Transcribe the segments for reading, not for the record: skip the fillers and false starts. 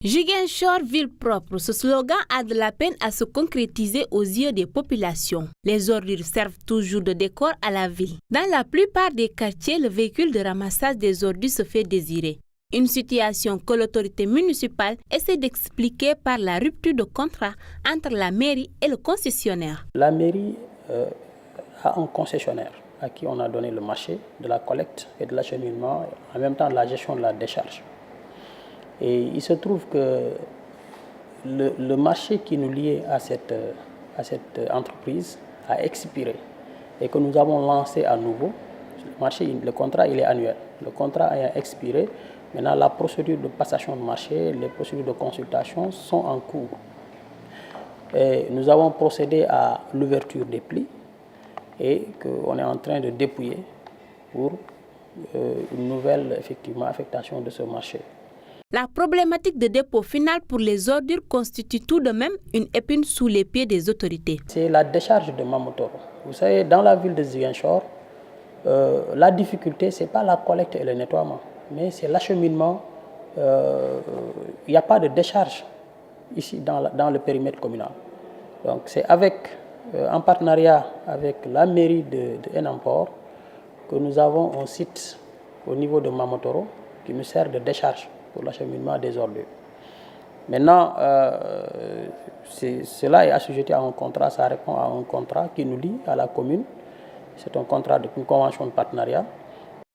Ziguinchor, ville propre, ce slogan a de la peine à se concrétiser aux yeux des populations. Les ordures servent toujours de décor à la ville. Dans la plupart des quartiers, le véhicule de ramassage des ordures se fait désirer. Une situation que l'autorité municipale essaie d'expliquer par la rupture de contrat entre la mairie et le concessionnaire. La mairie a un concessionnaire à qui on a donné le marché de la collecte et de l'acheminement, en même temps de la gestion de la décharge. Et il se trouve que le marché qui nous liait à cette entreprise a expiré et que nous avons lancé à nouveau. Le contrat il est annuel. Le contrat ayant expiré, maintenant la procédure de passation de marché, les procédures de consultation sont en cours. Et nous avons procédé à l'ouverture des plis et qu'on est en train de dépouiller pour une nouvelle affectation de ce marché. La problématique de dépôt final pour les ordures constitue tout de même une épine sous les pieds des autorités. C'est la décharge de Mamotoro. Vous savez, dans la ville de Ziguinchor, la difficulté, ce n'est pas la collecte et le nettoiement, mais c'est l'acheminement. Il n'y a pas de décharge ici dans le périmètre communal. Donc c'est en partenariat avec la mairie de Enampor que nous avons un site au niveau de Mamotoro qui nous sert de décharge pour l'acheminement des ordures. Maintenant, cela est assujetti à un contrat, ça répond à un contrat qui nous lie à la commune. C'est un contrat une convention de partenariat.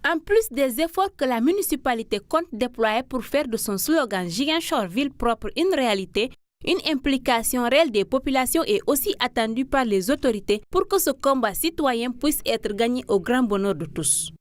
En plus des efforts que la municipalité compte déployer pour faire de son slogan Ziguinchor ville propre une réalité, une implication réelle des populations est aussi attendue par les autorités pour que ce combat citoyen puisse être gagné au grand bonheur de tous.